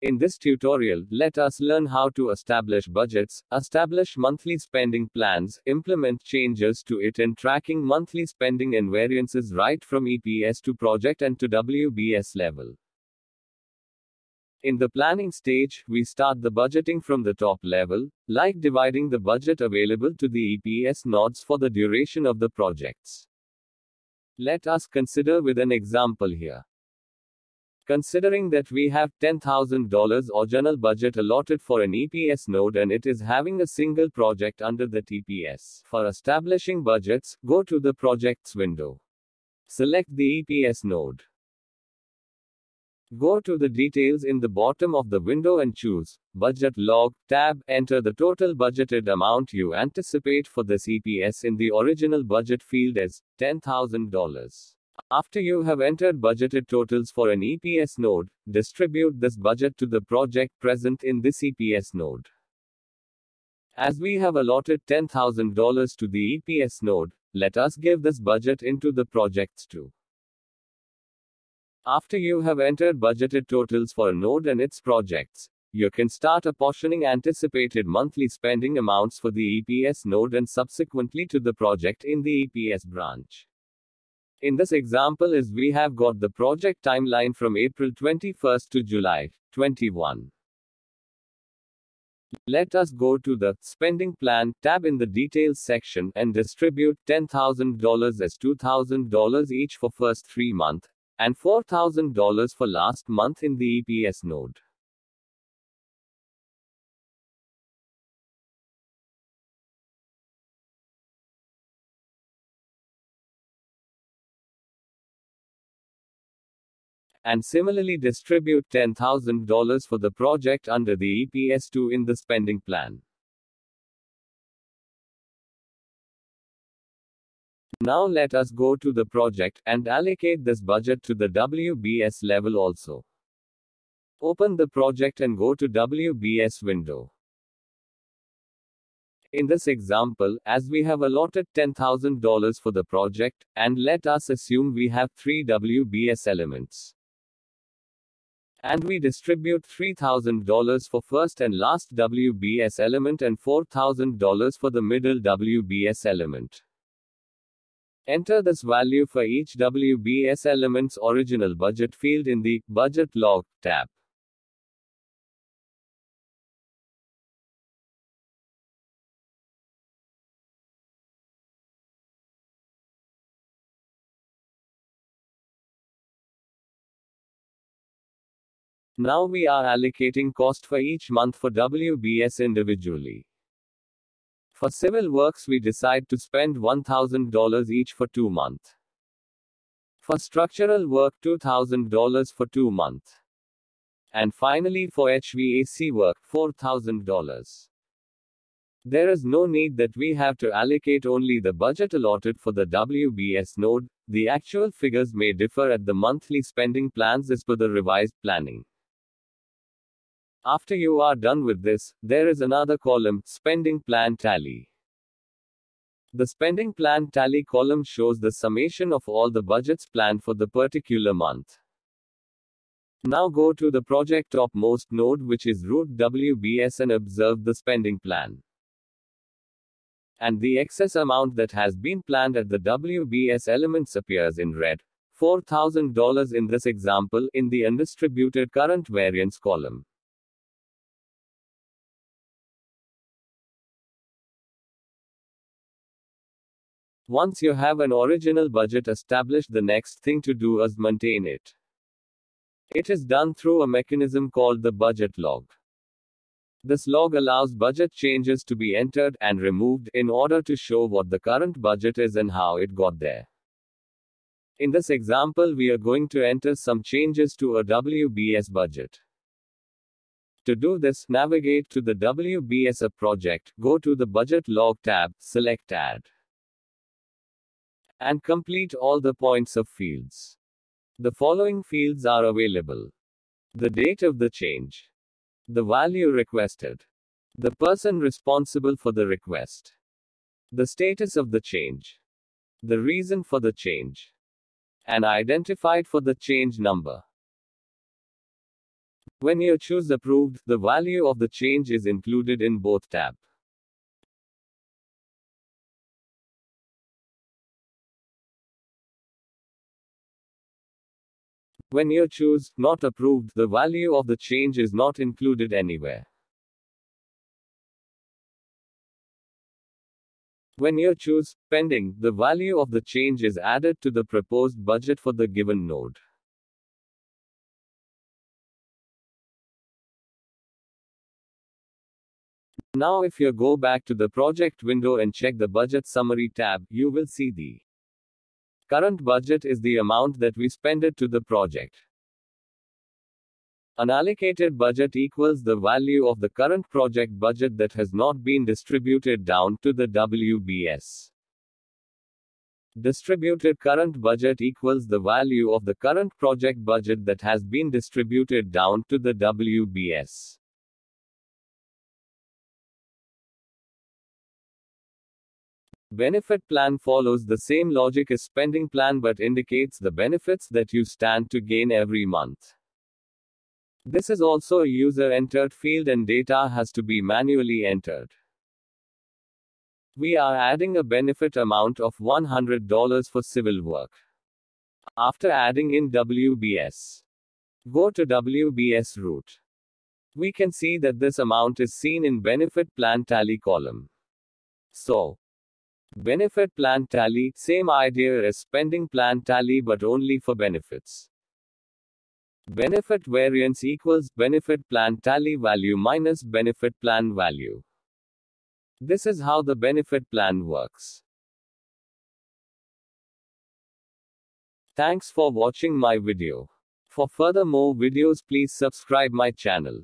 In this tutorial, let us learn how to establish budgets, establish monthly spending plans, implement changes to it and tracking monthly spending and variances right from EPS to project and to WBS level. In the planning stage, we start the budgeting from the top level, like dividing the budget available to the EPS nodes for the duration of the projects. Let us consider with an example here. Considering that we have $10,000 original budget allotted for an EPS node and it is having a single project under the TPS. For establishing budgets, go to the Projects window. Select the EPS node. Go to the details in the bottom of the window and choose Budget Log tab. Enter the total budgeted amount you anticipate for this EPS in the original budget field as $10,000. After you have entered budgeted totals for an EPS node, distribute this budget to the project present in this EPS node. As we have allotted $10,000 to the EPS node, let us give this budget into the projects too. After you have entered budgeted totals for a node and its projects, you can start apportioning anticipated monthly spending amounts for the EPS node and subsequently to the project in the EPS branch. In this example is we have got the project timeline from April 21st to July 21. Let us go to the Spending Plan tab in the Details section and distribute $10,000 as $2,000 each for first 3 months, and $4,000 for last month in the EPS node. And similarly distribute $10,000 for the project under the EPS2 in the spending plan. Now let us go to the project and allocate this budget to the WBS level also. Open the project and go to WBS window. In this example, as we have allotted $10,000 for the project, and let us assume we have 3 WBS elements. And we distribute $3,000 for first and last WBS element and $4,000 for the middle WBS element. Enter this value for each WBS element's original budget field in the Budget Log tab. Now we are allocating cost for each month for WBS individually. For civil works we decide to spend $1,000 each for 2 months. For structural work $2,000 for 2 months. And finally for HVAC work $4,000. There is no need that we have to allocate only the budget allotted for the WBS node. The actual figures may differ at the monthly spending plans as per the revised planning. After you are done with this, there is another column, Spending Plan Tally. The Spending Plan Tally column shows the summation of all the budgets planned for the particular month. Now go to the project topmost node which is root WBS and observe the spending plan. And the excess amount that has been planned at the WBS elements appears in red, $4,000 in this example, in the undistributed current variance column. Once you have an original budget established, the next thing to do is maintain it. It is done through a mechanism called the budget log. This log allows budget changes to be entered and removed in order to show what the current budget is and how it got there. In this example, we are going to enter some changes to a WBS budget. To do this, navigate to the WBS project, go to the Budget Log tab, select Add. And complete all the points of fields. The following fields are available: the date of the change, the value requested, the person responsible for the request, the status of the change, the reason for the change, and identified for the change number. When you choose approved, the value of the change is included in both tab. When you choose not approved, the value of the change is not included anywhere. When you choose pending, the value of the change is added to the proposed budget for the given node. Now if you go back to the project window and check the budget summary tab, you will see the current budget is the amount that we spent to the project. Unallocated budget equals the value of the current project budget that has not been distributed down to the WBS. Distributed current budget equals the value of the current project budget that has been distributed down to the WBS. Benefit plan follows the same logic as spending plan but indicates the benefits that you stand to gain every month. This is also a user-entered field and data has to be manually entered. We are adding a benefit amount of $100 for civil work. After adding in WBS, go to WBS root. We can see that this amount is seen in benefit plan tally column. So, benefit plan tally, same idea as spending plan tally but only for benefits. Benefit variance equals benefit plan tally value minus benefit plan value. This is how the benefit plan works. Thanks for watching my video. For further more videos, please subscribe my channel.